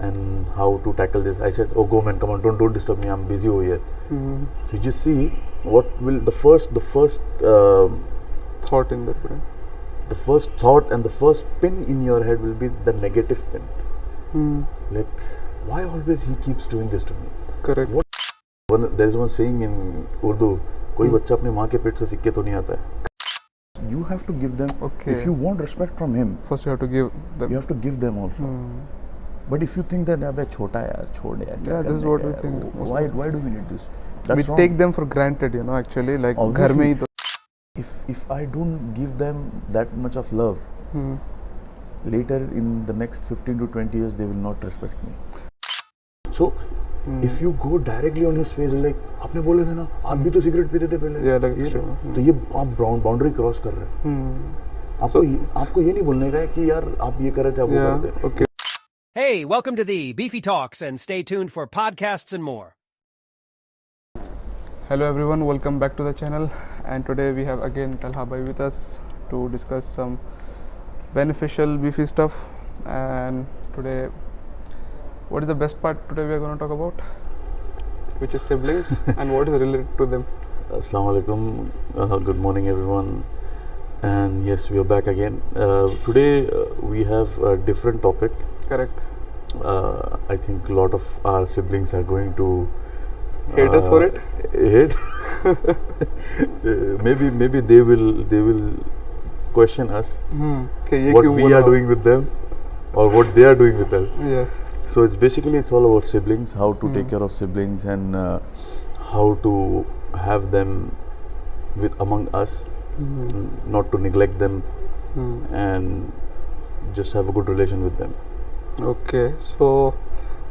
and how to tackle this. I said, oh, go man, come on, don't disturb me, I'm busy over here. So you just see what will the first thought in the brain. The first thought and the first pin in your head will be the negative pin. Like, why always he keeps doing this to me? Correct. There is one saying in Urdu, कोई बच्चा अपने माँ के पेट से सीख के तो नहीं आता है. You have to give them. Okay. If you want respect from him, first you have to give them. You have to give them also. But if you think that अबे छोटा है यार, छोड़ यार. Yeah, this is what we think. Why do we need this? That's we wrong. take them for granted, you know. Actually, like घर में ही तो. If I don't give them that much of love, later in the next 15 to 20 years, they will not respect me. So, if you go directly on his face, like आपने बोले थे ना, आप भी तो सिगरेट पीते थे पहले. Yeah, like true. तो ये आप बाउंड्री क्रॉस कर रहे हैं. आपको ये नहीं बोलने का है कि यार आप ये कर रहे थे, आप वो कर रहे थे. Okay. Hey, welcome to the BeeFy Talks, and stay tuned for podcasts and more. Hello everyone, welcome back to the channel, and today we have again Talha bhai with us to discuss some beneficial BeeFy stuff. And today, what is the best part today we are going to talk about, which is siblings and what is related to them. Assalamu alaikum, good morning everyone, and yes, we are back again. Today we have a different topic. Correct. I think a lot of our siblings are going to hate us for it. Hate. maybe they will question us what we are doing with them or what they are doing with us. Yes. So it's all about siblings, how to take care of siblings, and how to have them with among us, not to neglect them, and just have a good relation with them. Okay, so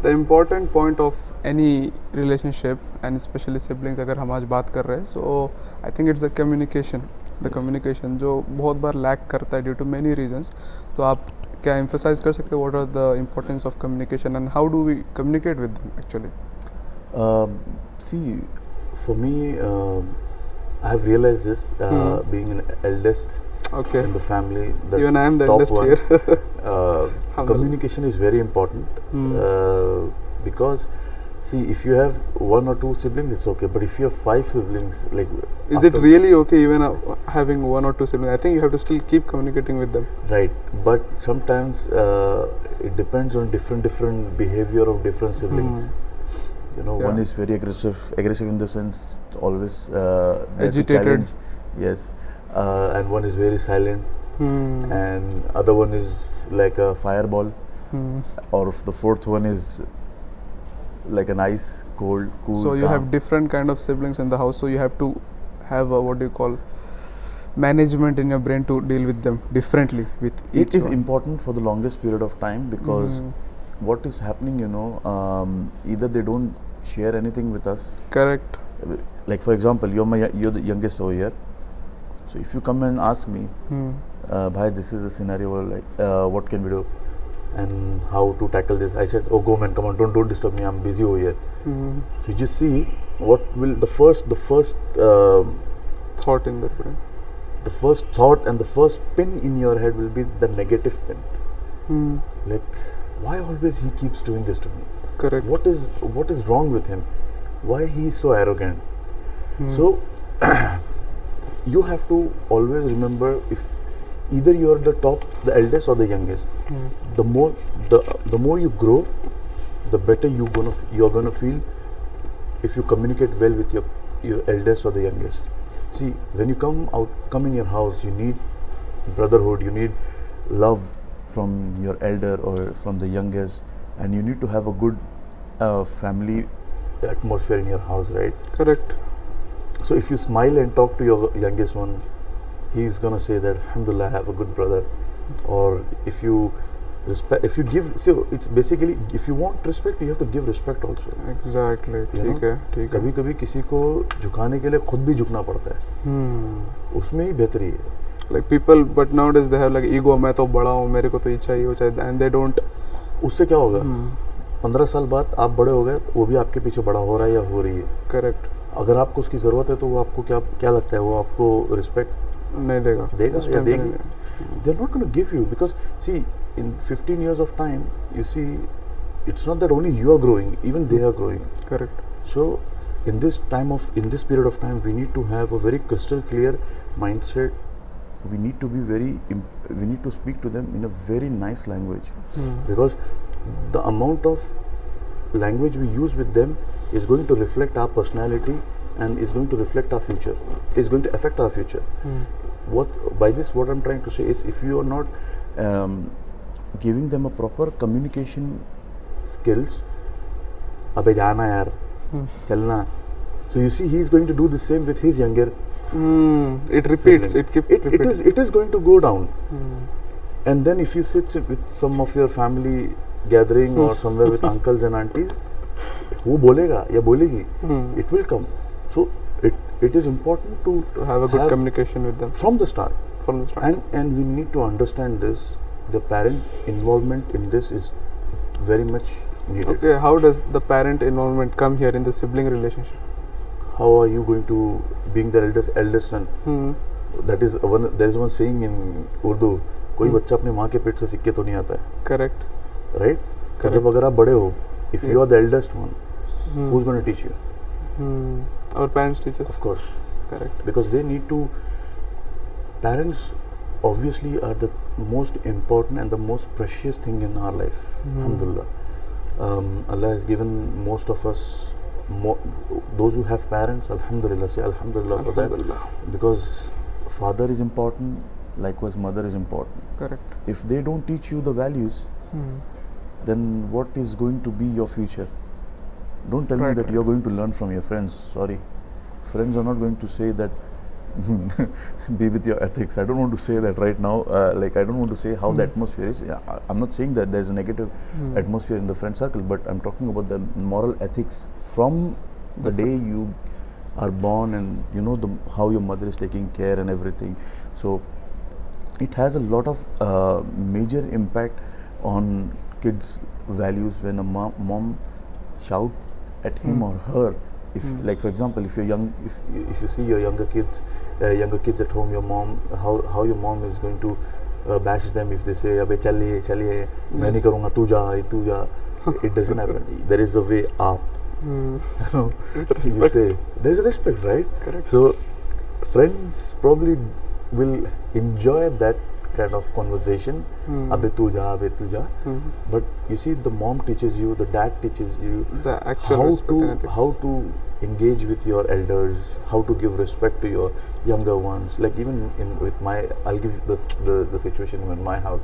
the important point of any relationship, and especially siblings, अगर हम आज बात कर रहे हैं, so I think it's the communication. The communication जो बहुत बार lack करता है due to many reasons. तो आप क्या emphasize कर सकते हैं what are the importance of communication and how do we communicate with them actually? See, for me, I have realized this being an eldest in the family. Even I am the eldest here. Communication is very important because, see, if you have one or two siblings, it's okay. But if you have 5 siblings, like, is it really okay even having one or two siblings? I think you have to still keep communicating with them. Right, but sometimes it depends on different behavior of different siblings. You know, one is very aggressive in the sense always agitated. Yes, and one is very silent, and other one is like a fireball, or if the fourth one is like an ice cool. So you have different kind of siblings in the house. So you have to have a, what do you call, management in your brain to deal with them differently with each. It is important for the longest period of time because what is happening, you know, either they don't share anything with us. Correct. Like, for example, you're the youngest over here. So if you come and ask me, bhai, this is the scenario, like, what can we do and how to tackle this? I said, oh, go man, come on, don't disturb me, I'm busy over here. So you just see what will the first thought in the brain. The first thought and the first pin in your head will be the negative pin. Like, why always he keeps doing this to me? Correct. What is wrong with him? Why he is so arrogant? So you have to always remember, if either you are the eldest or the youngest, the more you grow, the better you're gonna feel if you communicate well with your eldest or the youngest. See, when you come in your house, you need brotherhood, you need love from your elder or from the youngest, and you need to have a good family atmosphere in your house, right? Correct. So if you smile and talk to your youngest one, he's gonna say that, alhamdulillah, I have a good brother. Or if you give, so it's basically, if you want respect, you have to give respect also. Exactly. ठीक है. कभी-कभी किसी को झुकाने के लिए खुद भी झुकना पड़ता है. उसमें ही बेहतरी है. Like people, but nowadays they have like ego. मैं तो बड़ा हूँ, मेरे को तो ये चाहिए, वो चाहिए, and they don't. उससे क्या होगा? 15 साल बाद आप बड़े हो गए, वो भी आपके पीछे बड़ा हो रहा है या हो रही है. Correct. अगर आपको उसकी ज़रूरत है तो वो आपको क्या लगता है, वो आपको रिस्पेक्ट नहीं देगा या देगी. They're not going to give you, because see, in 15 years of time, you see, it's not that only you are growing, even they are growing. Correct. So in this period of time, we need to have a very crystal clear mindset. We need to be we need to speak to them in a very nice language, because the amount of language we use with them is going to reflect our personality and is going to reflect our future, is going to affect our future. What I'm trying to say is, if you are not giving them a proper communication skills, abhe jana yaar, chalna. So you see, he's going to do the same with his younger. It repeats. Sibling. It is going to go down. And then if you sit with some of your family gathering or somewhere with uncles and aunties, who bolega ya bolegi, it will come. So it is important to have a good communication with them from the start. And we need to understand this. The parent involvement in this is very much needed. Okay, how does the parent involvement come here in the sibling relationship? How are you going to, being the eldest son? That is there is one saying in Urdu, कोई बच्चा अपने माँ के पेट से सीख के तो नहीं आता है. Correct. Right? तो जब अगर आप बड़े हो, if you are the eldest one, who's going to teach you? Our parents teach us. Of course. Correct. Because they need to. Parents obviously are the most important and the most precious thing in our life. Alhamdulillah. Allah has given most of us, those who have parents, Alhamdulillah, say Alhamdulillah for that. Because father is important, likewise mother is important. Correct. If they don't teach you the values, then what is going to be your future? Don't tell me that you're going to learn from your friends. Sorry. Friends are not going to say that be with your ethics. I don't want to say that right now. I don't want to say how the atmosphere is. I'm not saying that there's a negative atmosphere in the friend circle, but I'm talking about the moral ethics from the day you are born, and you know how your mother is taking care and everything. So it has a lot of major impact on kids' values when a mom shout at him or her. If, like for example, if you're young, if you see your younger kids at home, your mom, how your mom is going to bash them if they say, "Abhe chaliye, main nahi karunga, tu ja." It doesn't happen. There is a way up. You say there's respect, right? Correct. So friends probably will enjoy that kind of conversation. Abhe tu ja. But you see, the mom teaches you, the dad teaches you the actual how to engage with your elders, how to give respect to your younger ones. Like even with I'll give the situation in my house.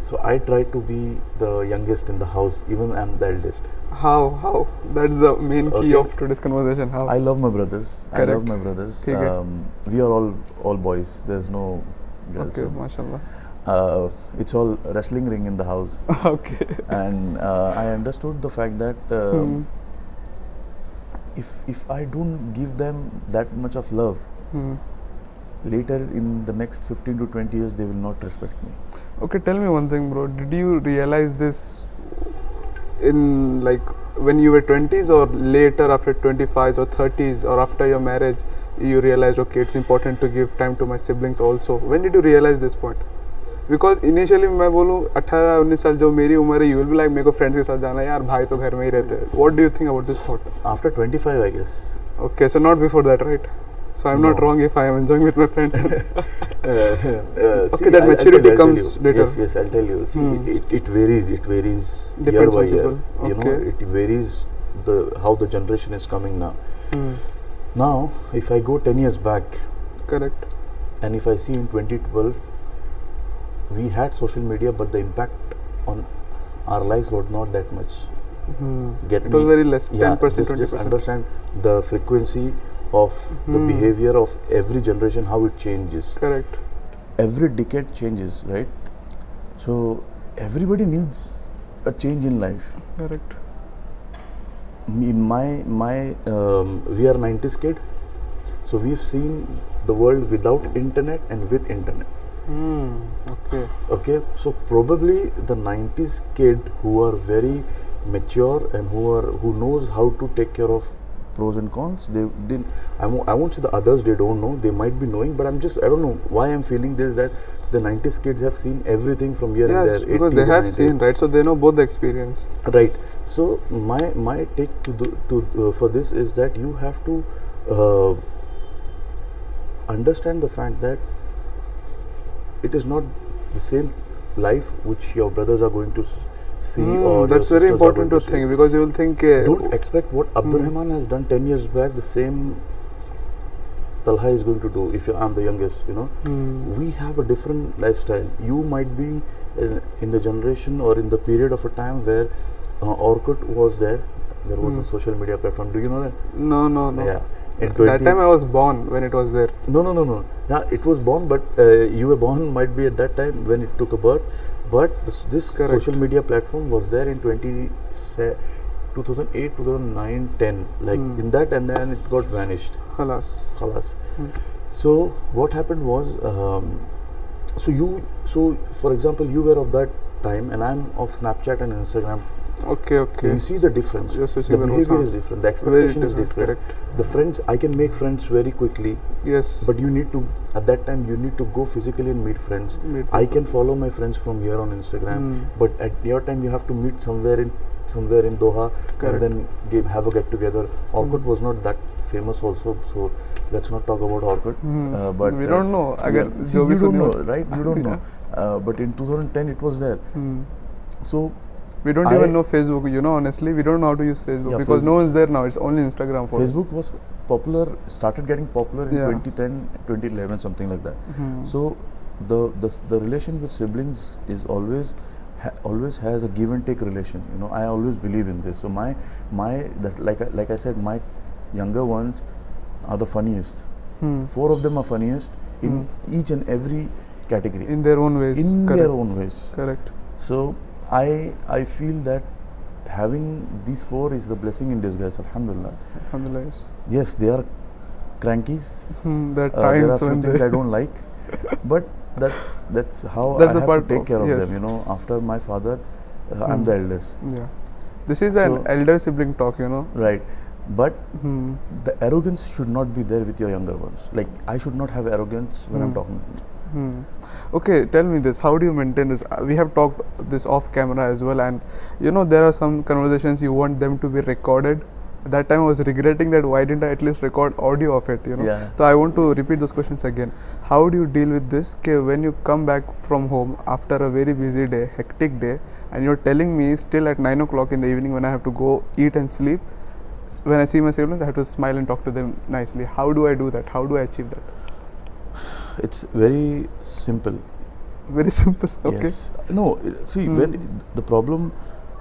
So I try to be the youngest in the house, even I'm the eldest. How? That's the main key of today's conversation. How? I love my brothers. Correct. I love my brothers. We are all boys. There's no girls. Okay, mashallah. It's all wrestling ring in the house. Okay. And I understood the fact that if I don't give them that much of love, later in the next 15 to 20 years, they will not respect me. Okay, tell me one thing, bro. Did you realize this in when you were 20s, or later after 25s or 30s, or after your marriage, you realized, okay, it's important to give time to my siblings also? When did you realize this point? Because initially मैं बोलूँ 18-19 साल जो मेरी उम्र है, you will be like मेरे को friends के साथ जाना है यार, भाई तो घर में ही रहते हैं. What do you think about this thought? After 25, I guess. Okay, so not before that, right? So I'm not wrong if I am enjoying with my friends. Okay, that maturity comes later. Yes, I'll tell you. See, it varies. It varies Depends year by on year. people. You know, it varies how the generation is coming now. Now, if I go 10 years back, correct, and if I see in 2012, we had social media, but the impact on our lives was not that much. It was very less, 10%, 20%. Just understand the frequency of the behavior of every generation, how it changes. Correct. Every decade changes, right? So everybody needs a change in life. Correct. In my we are 90s kid, so we've seen the world without internet and with internet. Okay, so probably the 90s kid who are very mature and who knows how to take care of pros and cons. They didn't. I won't say the others they don't know. They might be knowing, but I don't know why I'm feeling this, that the 90s kids have seen everything from here and Yes, there. because 80s they and have 90s. seen, right? So they know both the experience. Right. So my take for this is that you have to understand the fact that it is not the same life which your brothers are going to see, or that's your very sisters are going important to see. think, because you will think Don't expect what Abdurrahman has done 10 years back, the same Talha is going to do if I'm the youngest, We have a different lifestyle. You might be in the generation or in the period of a time where Orkut was there. There was a social media platform. Do you know that? No. Yeah. That time I was born when it was there. No. Yeah, it was born, but you were born might be at that time when it took a birth. But this social media platform was there in 2008, 2009, 10. Like in that, and then it got vanished. Khalas. So what happened was, so for example, you were of that time, and I'm of Snapchat and Instagram. Okay. So you see the difference. Yes, the behavior is different. The expectation is different. Correct. The friends, I can make friends very quickly. Yes. But you need to, at that time, you need to go physically and meet friends. I can follow my friends from here on Instagram, but at your time, you have to meet somewhere in Doha. Correct. And then have a get together. Orkut was not that famous also, so let's not talk about Orkut. But we don't know. You don't know, right? You don't know. But in 2010, it was there. So we don't even know Facebook, honestly. We don't know how to use Facebook, because no one's there now. It's only Instagram for us. Facebook was popular, started getting popular in 2010, 2011, something like that. So the relation with siblings is always has a give and take relation. I always believe in this. So like I said, my younger ones are the funniest. 4 of them are funniest in each and every category. In their own ways. Their own ways. Correct. So I feel that having these 4 is the blessing in disguise. Alhamdulillah. Yes. Yes, they are crankies. There are There are times few when things I don't like, but that's how That's I the have part to take of- care of yes. them. After my father, I'm the eldest. Yeah. This is an elder sibling talk, Right. But the arrogance should not be there with your younger ones. Like, I should not have arrogance when I'm talking. Okay, tell me this. How do you maintain this? We have talked this off camera as well, and there are some conversations you want them to be recorded. That time I was regretting that why didn't I at least record audio of it, Yeah. So I want to repeat those questions again. How do you deal with this? Okay, when you come back from home after a very busy day, hectic day, and you're telling me still at 9 o'clock in the evening when I have to go eat and sleep, when I see my siblings, I have to smile and talk to them nicely. How do I do that? How do I achieve that? It's very simple. Very simple. Okay. Yes. No, see, when the problem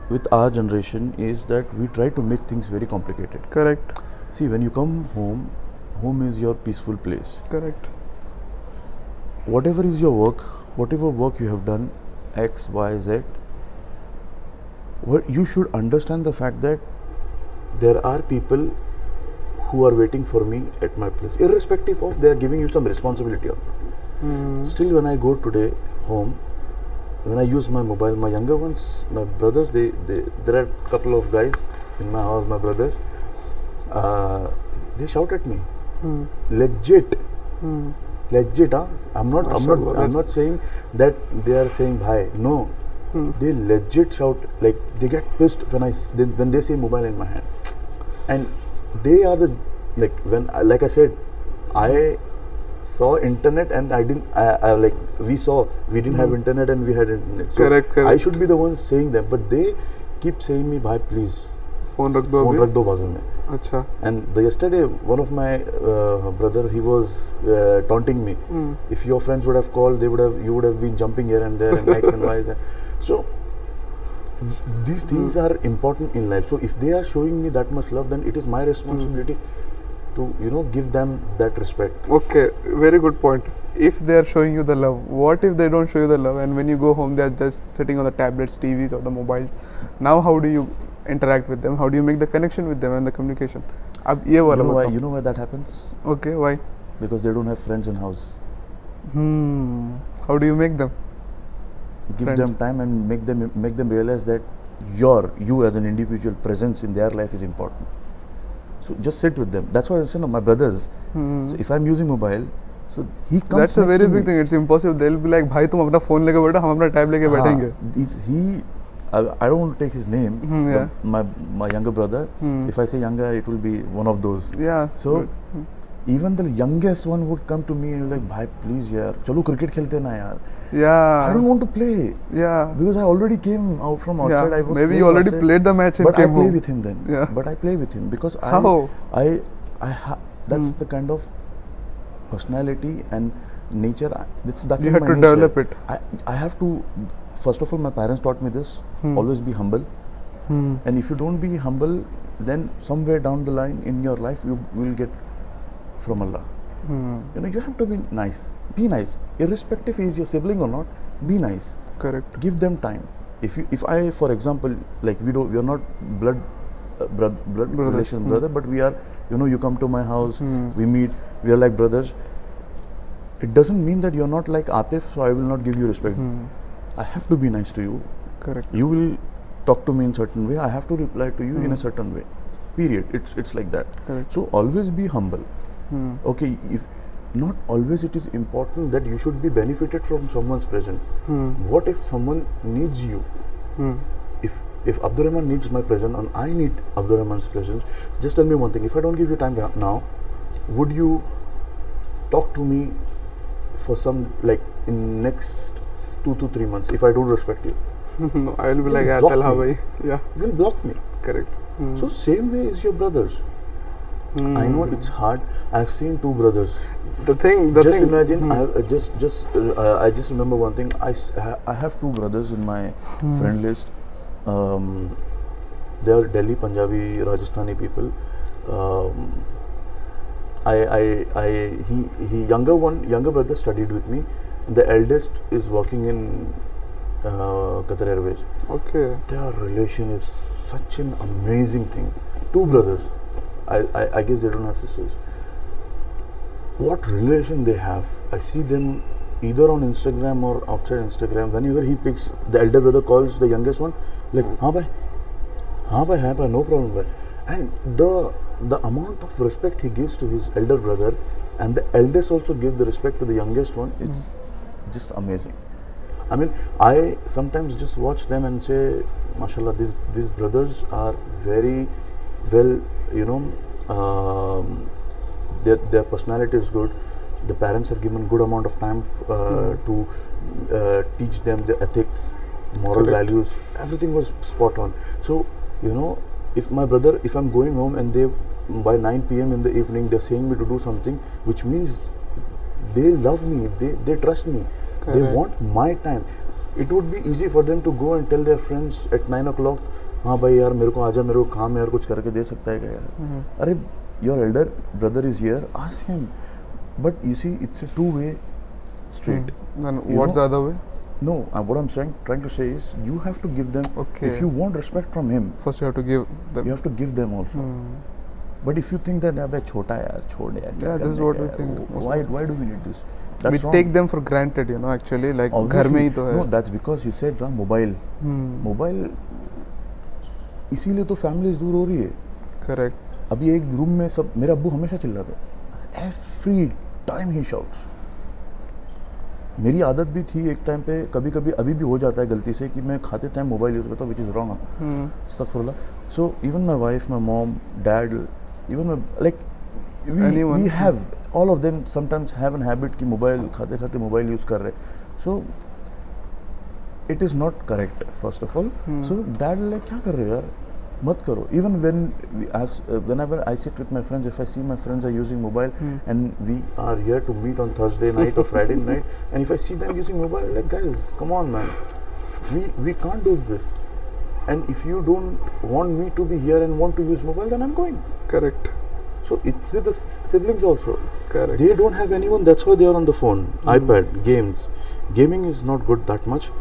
with our generation is that we try to make things very complicated. Correct. See, when you come home, home is your peaceful place. Correct. Whatever is your work, whatever work you have done, X, Y, Z, you should understand the fact that there are people who are waiting for me at my place, irrespective of they are giving you some responsibility or not. Still, when I go today home, when I use my mobile, my younger ones, my brothers, there are a couple of guys in my house, my brothers, they shout at me. Legit. Legit, huh? I'm not saying that they are saying bhai. No. They legit shout, like they get pissed when they see mobile in my hand. And they are like I said, I saw internet and we didn't have internet and we had internet. So Correct. I should be the one saying them, but they keep saying me, bhai, please, phone rakh do bazu mein. Acha. And yesterday, one of my brother, he was taunting me. If your friends would have called, you would have been jumping here and there and X and Y. So these things are important in life. So if they are showing me that much love, then it is my responsibility to give them that respect. Okay, very good point. If they are showing you the love, what if they don't show you the love, and when you go home they are just sitting on the tablets, TVs or the mobiles? Now how do you interact with them? How do you make the connection with them and the communication? You know why that happens? Okay, why? Because they don't have friends in house. How do you make them? Give Friends. them time and make them realize that you as an individual presence in their life is important. So just sit with them. That's why I say, no, my brothers. So if I'm using mobile, so he comes. That's a next very to big me. thing. It's impossible. They'll be like, भाई तुम अपना phone लेके बैठो, हम अपना tab लेके बैठेंगे. He, I don't want to take his name. Yeah. But my younger brother. If I say younger, it will be one of those. Yeah. So even the youngest one would come to me and like, भाई please यार, चलो cricket खेलते ना यार. Yeah. I don't want to play. Yeah. Because I already came out from outside. Yeah. I was Maybe you playing already outside, played the match and but came I play home. with him then. Yeah. But I play with him because How? that's the kind of personality and nature. That's You in had my to nature. develop it. I have to. First of all, my parents taught me this: always be humble. And if you don't be humble, then somewhere down the line in your life you will get from Allah. You know, you have to be nice. Be nice, irrespective is your sibling or not. Be nice. Correct. Give them time. If I, for example, like we are not blood relation brother, but we are. You know, you come to my house, we meet, we are like brothers. It doesn't mean that you're not like Atif, so I will not give you respect. I have to be nice to you. Correct. You will talk to me in certain way. I have to reply to you in a certain way. Period. It's like that. Correct. So always be humble. Okay, if not always it is important that you should be benefited from someone's presence. What if someone needs you? If Abdurrahman needs my presence and I need Abdurrahman's presence, just tell me one thing. If I don't give you time now, would you talk to me for some, like, in next 2 to 3 months if I don't respect you? No, I will be like, yeah, block tell her, me. bhai. Yeah. You will block me. Correct. So same way is your brothers. I know it's hard. I've seen 2 brothers. Just imagine. I just remember one thing. I have 2 brothers in my friend list. They are Delhi, Punjabi, Rajasthani people. Younger brother studied with me. The eldest is working in Qatar Airways. Okay. Their relation is such an amazing thing. 2 brothers. I guess they don't have sisters. What relation they have. I see them either on Instagram or outside Instagram. Whenever he picks, the elder brother calls the youngest one, like, हाँ भाई, no problem bhai. And the amount of respect he gives to his elder brother, and the eldest also gives the respect to the youngest one, it's just amazing. I mean, I sometimes just watch them and say, mashallah, these brothers are very well, you know, their personality is good. The parents have given good amount of time to teach them the ethics, moral values. Everything was spot on. So, you know, if I'm going home and they by 9 p.m. in the evening they're saying me to do something, which means they love me, they trust me. Correct. They want my time. It would be easy for them to go and tell their friends at 9 o'clock, हाँ भाई यार मेरे को आजा, मेरे को काम है यार, कुछ करके दे सकता है क्या यार? अरे, your elder brother is here, ask him. But you see, it's a two-way street. And what's the other way? No, what I'm trying to say is, you have to give them. Okay. If you want respect from him, first you have to give them. You have to give them also. But if you think that abey chota yaar, chhod yaar, yeah, this is what we think. Why do we need this? That's we wrong. take them for granted, you know. Actually, like घर में ही तो है. No, that's because you said mobile. Mobile. इसीलिए तो families दूर हो रही है. Correct. अभी एक रूम में सब, मेरा अब्बू हमेशा चिल्लाता है. Every time he shouts. मेरी आदत भी थी एक टाइम पे, कभी कभी अभी भी हो जाता है गलती से कि मैं खाते टाइम मोबाइल यूज़ करता हूँ, which is wrong. Astaghfirullah. So even my wife, my mom, dad, even my, like we have, all of them sometimes have an habit कि मोबाइल खाते खाते मोबाइल यूज़ कर रहे. So it is not correct, first of all. So dad like क्या कर रहे हो यार, मत करो. Even whenever I sit with my friends, if I see my friends are using mobile and we are here to meet on Thursday night or Friday night, and if I see them using mobile, like, guys, come on man, we can't do this. And if you don't want me to be here and want to use mobile, then I'm going. Correct. So it's with the siblings also. Correct. They don't have anyone, that's why they are on the phone, iPad, games. Gaming is not good that much.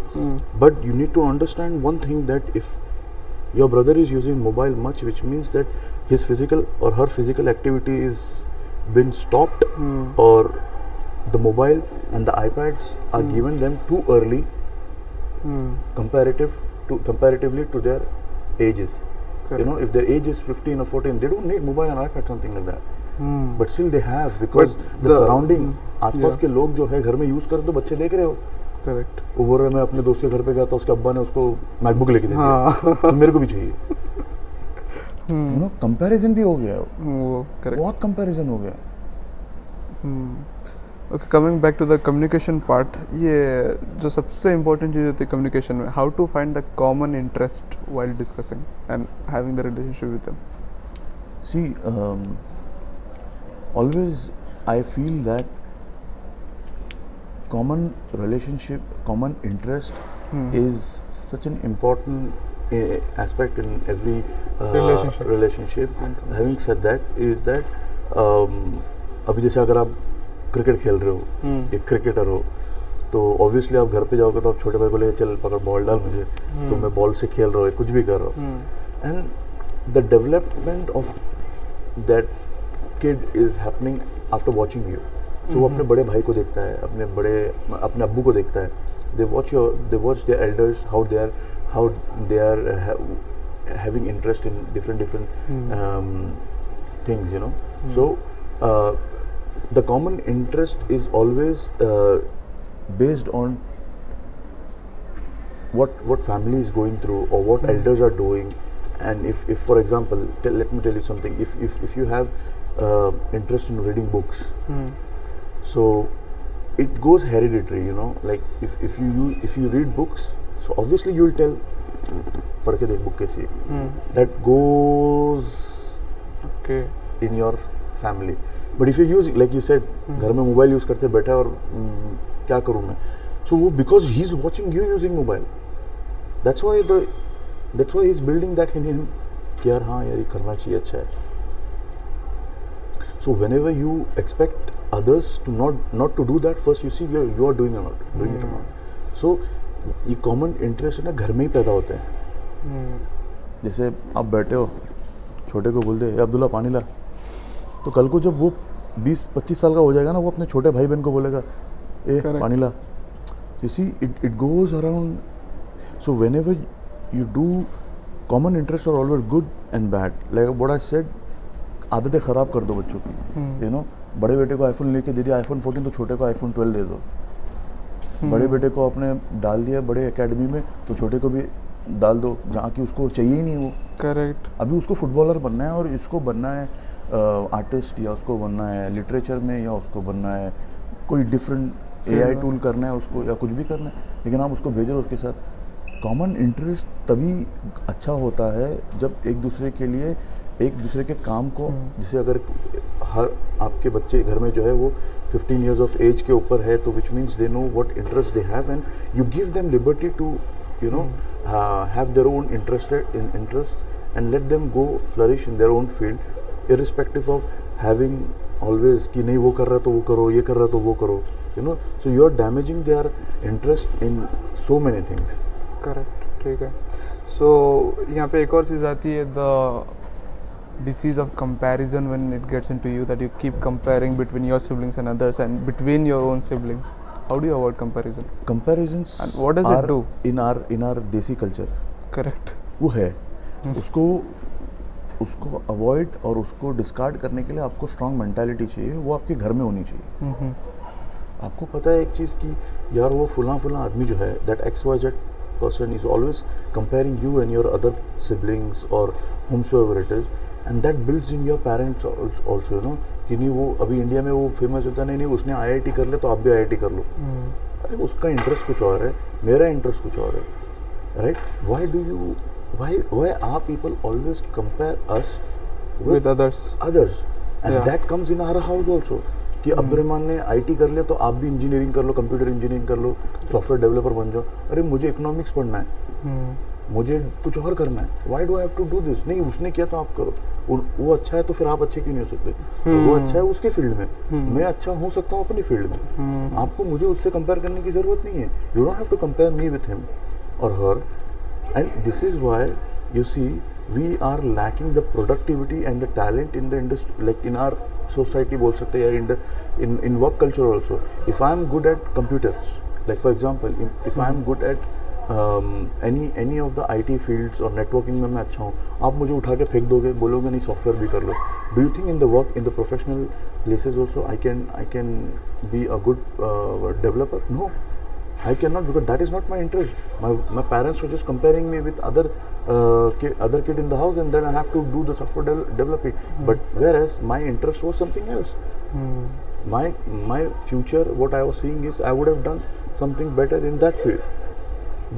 But you need to understand one thing, that if your brother is using mobile much, which means that his physical or her physical activity is been stopped, or the mobile and the iPads are given them too early, comparatively to their ages. You know, if their age is 15 or 14, they don't need mobile and iPad, something like that. Hmm. But still they have, because But the surrounding, आसपास yeah. के लोग जो है घर में use कर, तो बच्चे देख रहे हो. Correct. वो बोल रहे, मैं अपने दोस्त के घर पे गया था, उसके अब्बा ने उसको मैकबुक लेके दे दिया, हाँ. तो मेरे को भी चाहिए. You know, कंपैरिजन भी हो गया है. वो correct. बहुत कंपैरिजन हो गया. Okay, coming back to the communication part, ये जो सबसे important चीज़ होती है communication में, how to find the common interest while discussing and having the relationship with them. See, always I feel that common relationship, common interest is such an important aspect in every relationship. Having said that, is that अभी जैसे अगर आप cricket खेल रहे हो, एक cricketer हो, तो ऑब्वियसली आप घर पे जाओगे तो आप छोटे भाई को ले चल पकड़ बॉल डाल मुझे, तो मैं बॉल से खेल रहा हूँ, कुछ भी कर रहा हूँ. And the development of that kid is happening after watching you. So वो अपने बड़े भाई को देखता है, अपने अब्बू को देखता है. They watch their elders, how they are having interest in different things, you know. So the common interest is always based on what family is going through, or what elders are doing. And if for example, let me tell you something, if you have interest in reading books, so it goes hereditary, you know. Like if you read books, so obviously you will tell, पढ़ के देख book कैसी है. That goes in your family. But if you use, like you said, घर में mobile use करते बैठा और क्या करूँ मैं, so वो because he is watching you using mobile, that's why he is building that in him कि यार हाँ यार ये करना चाहिए, अच्छा है. So whenever you expect others to not to do that, first you see you are doing it or not. So ये common interest ना घर में ही पैदा होते हैं. जैसे आप बैठे हो, छोटे को बोल दे अब्दुल्ला पानी ला, तो कल को जब वो 20-25 साल का हो जाएगा ना, वो अपने छोटे भाई बहन को बोलेगा ए पानी ला. You see it goes around. So whenever you do common interest are always good and bad. Like what I said, आदतें ख़राब कर दो बच्चों की. यू नो, बड़े बेटे को आईफोन लेके दे दिया, आईफोन 14, तो छोटे को आईफोन 12 दे दो. बड़े बेटे को आपने डाल दिया बड़े एकेडमी में, तो छोटे को भी डाल दो जहाँ की उसको चाहिए ही नहीं वो. करेक्ट. अभी उसको फुटबॉलर बनना है, और इसको बनना है आर्टिस्ट, या उसको बनना है लिटरेचर में, या उसको बनना है कोई डिफरेंट AI टूल करना है उसको, या कुछ भी करना है, लेकिन आप उसको भेज रहे हो उसके साथ. कॉमन इंटरेस्ट तभी अच्छा होता है जब एक दूसरे के लिए, एक दूसरे के काम को, जैसे अगर हर आपके बच्चे घर में जो है वो 15 years of age के ऊपर है, तो which means they know what interest they have, and you give them liberty to you know have their own interests and let them go flourish in their own field, irrespective of having always कि नहीं वो कर रहा तो वो करो, ये कर रहा तो वो करो, you know. So you are damaging their interest in so many things. Correct. ठीक है. So यहाँ पे एक और चीज़ आती है, the disease of comparison when it gets into you, that you keep comparing between your siblings and others and between your own siblings. How do you avoid comparison? Comparisons and what does it do in our देसी culture? Correct. वो है. उसको avoid और उसको discard करने के लिए आपको स्ट्रॉन्ग मेंटालिटी चाहिए, वो आपके घर में होनी चाहिए. आपको पता है एक चीज़ की, यार वो फुला आदमी जो है, that XYZ person is always comparing you and your other siblings or whomsoever it is, and that builds in your parents also, you know, कि नहीं वो अभी इंडिया में वो फेमस होता नहीं उसने IIT कर ले तो आप भी IIT कर लो. अरे उसका इंटरेस्ट कुछ और है, मेरा इंटरेस्ट कुछ और है, right? Why are people always compare us with others? And that comes in our house also. कि अब्दुलरहमान ने IT कर लिया तो आप भी इंजीनियरिंग कर लो, कंप्यूटर इंजीनियरिंग कर लो, सॉफ्टवेयर डेवलपर बन जाओ. अरे मुझे इकोनॉमिक्स पढ़ना है, मुझे कुछ और करना है, why do I have to do this? नहीं उसने किया तो आप करो. वो अच्छा है तो फिर आप अच्छे क्यों नहीं हो सकते? तो वो अच्छा है उसके फील्ड में, मैं अच्छा हो सकता हूँ अपनी फील्ड में. आपको मुझे उससे कंपेयर करने की ज़रूरत नहीं है. You don't have to compare me with him और her. And this is why you see we are lacking the productivity and the talent in the industry, like in our society बोल सकते हैं, या in work culture also. If I am good at computers, like for example, if I am good at any of the IT fields और networking में मैं अच्छा हूँ, आप मुझे उठा के फेंक दोगे, बोलोगे नहीं सॉफ्टवेयर भी कर लो. Do you think in the work in the professional places also I can be a good developer? No, I cannot, because that is not my interest. My parents were just comparing me with other kid in the house, and then I have to do the software developing. But whereas my interest was something else. My future, what I was seeing is I would have done something better in that field.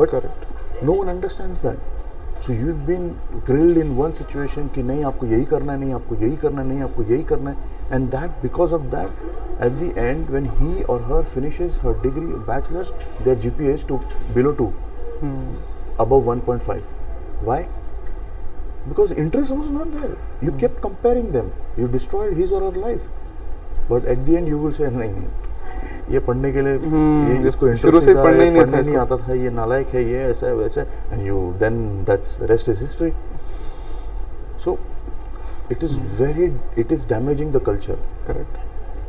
But Correct. no one understands that. So you've been grilled in one situation कि नहीं आपको यही करना है, नहीं आपको यही करना है, नहीं आपको यही करना है, and that because of that. At the end, when he or her finishes her degree, bachelor's, their GPA is below 2, above 1.5. Why? Because interest was not there. You kept comparing them. You destroyed his or her life. But at the end, you will say, नहीं, ये पढ़ने के लिए, ये इसको interest नहीं था, पढ़ने नहीं आता था, ये नालायक है, ये ऐसा वैसा, and you then that's rest is history. So it is damaging the culture. Correct.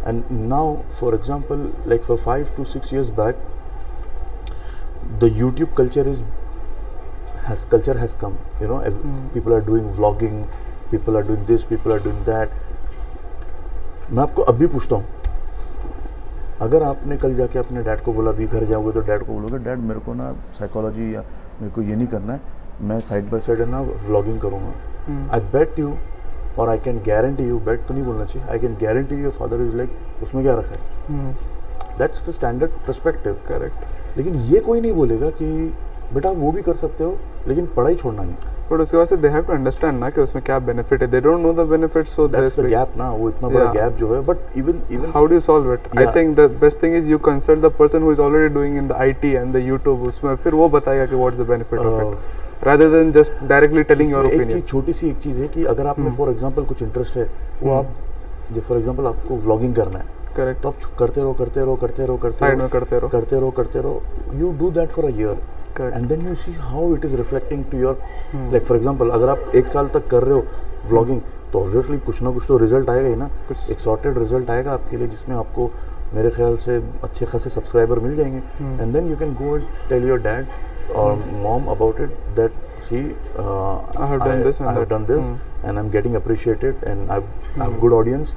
And now, for example, like for 5 to 6 years back, the YouTube culture has come. You know, people are doing vlogging, people are doing this, people are doing that. मैं आपको अभी पूछता हूँ, अगर आपने कल जाके अपने डैड को बोला, अभी घर जाओगे तो डैड को बोलोगे, डैड मेरे को ना साइकोलॉजी या मेरे को ये नहीं करना है, मैं साइड बाय साइड है ना व्लॉगिंग करूँगा. आई बेट यू, और आई कैन गारंटी यू, बेट तो नहीं बोलना चाहिए, I can guarantee you your father is like उसमें क्या रखा है. That's the standard perspective. Correct. लेकिन ये कोई नहीं बोलेगा कि बेटा आप वो भी कर सकते हो लेकिन पढ़ाई छोड़ना नहीं. बट उसके बाद से दे हैव टू अंडरस्टैंड ना कि उसमें क्या बेनिफिट है. They don't know the benefits, so that's the gap ना, वो इतना बड़ा गैप जो है. But even how do you solve it? I think the best thing is you consult the person who is already doing in the IT and the YouTube. उसमें फिर वो बताएगा कि what is the benefit of it, rather than just directly telling your opinion. एक चीज, छोटी सी एक चीज है कि अगर आप में फॉर एग्जांपल कुछ इंटरेस्ट है, वो आप जो फॉर एग्जांपल आपको व्लॉगिंग करना है, करेक्ट, तो आप करते रहो साइड में करते रहो. You do that for a year, and then you see how it is reflecting to your, like for example अगर आप 1 साल तक कर रहे हो व्लॉगिंग, तो ऑब्वियसली कुछ ना कुछ तो रिजल्ट आएगा ही ना. एक सॉर्टेड रिजल्ट आएगा आपके लिए, जिसमें आपको मेरे ख्याल से अच्छे खासे सब्सक्राइबर मिल जाएंगे. And then you can go and tell your dad or mom about it, that see I have done this and I'm getting appreciated, and I have good audience.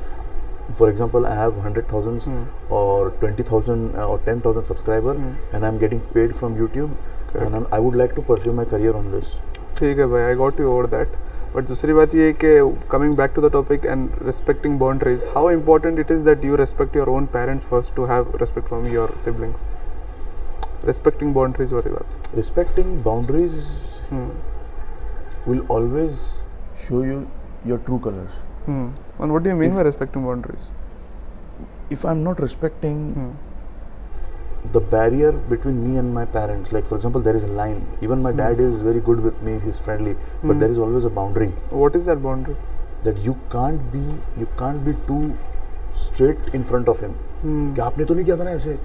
For example, I have 100,000 or 20,000 or 10,000 subscriber, and I'm getting paid from YouTube. Correct. And I would like to pursue my career on this. ठीक है भाई, I got you over that. But दूसरी बात ये है कि coming back to the topic and respecting boundaries, how important it is that you respect your own parents first to have respect from your siblings. Respecting boundaries वाली बात. Respecting boundaries will always show you your true colors. And what do you mean by respecting boundaries? If I'm not respecting the barrier between me and my parents, like for example there is a line, even my dad is very good with me, he's friendly, but there is always a boundary. What is that boundary? That you can't be too straight in front of him. कि आपने तो नहीं किया था ना ऐसे,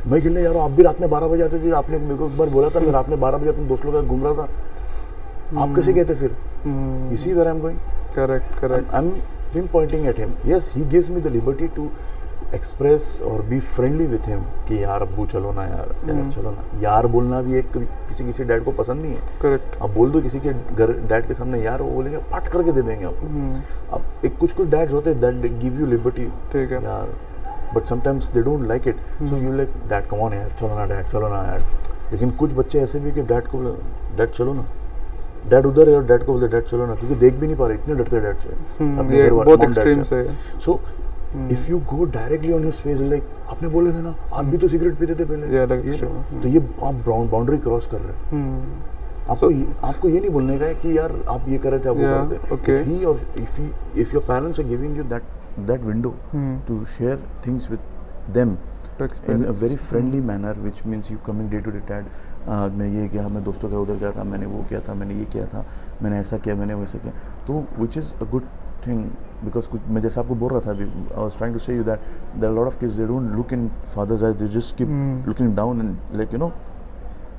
मैं गिल्ले यार आप भी रात में 12 बजे आते थे, आपने मेरे को एक बार बोला था, मैं रात में 12 बजे अपने दोस्त लोगों के साथ घूम रहा था, आप कैसे गए थे फिर? You see where I'm going? Correct. I'm been pointing at him. Yes, he gives me the liberty to express or be friendly with him कि यार अब्बू चलो ना यार चलो ना. यार बोलना भी एक किसी डैड को पसंद नहीं है. करेक्ट. आप बोल दो किसी के घर डैड के सामने यार, वो बोलेंगे पट करके दे देंगे आपको. अब एक कुछ डैड्स होते हैं that give you liberty. ठीक है यार, but sometimes they don't like it. So you like dad come on यार चलो ना यार. लेकिन कुछ बच्चे ऐसे भी कि डैड को बोले डैड चलो ना, डैड उधर है और डैड को बोले डैड चलो ना, क्योंकि देख भी नहीं पा रहे, इतने डरते डैड से. ये बहुत एक्सट्रीम से है. So if you go directly on his face like आपने बोले थे ना, आप भी तो सिगरेट पीते थे पहले, तो ये आप बाउंड्री क्रॉस कर रहे हैं. आपको ये नहीं बोलने का है कि यार आप ये कर रहे थे, आप वो कर रहे थे. If your parents are giving you that window to share things with them in a very friendly manner, which means you coming day to day, dad मैं ये किया, मैं दोस्तों के उधर गया था, मैंने वो किया था, मैंने ये किया था, मैंने ऐसा किया, मैंने वैसा किया, तो which is a good thing. Because कुछ मैं जैसे आपको बोल रहा था अभी, I was trying to say you that there are a lot of kids, they don't look in father's eyes, they just keep looking down and like you know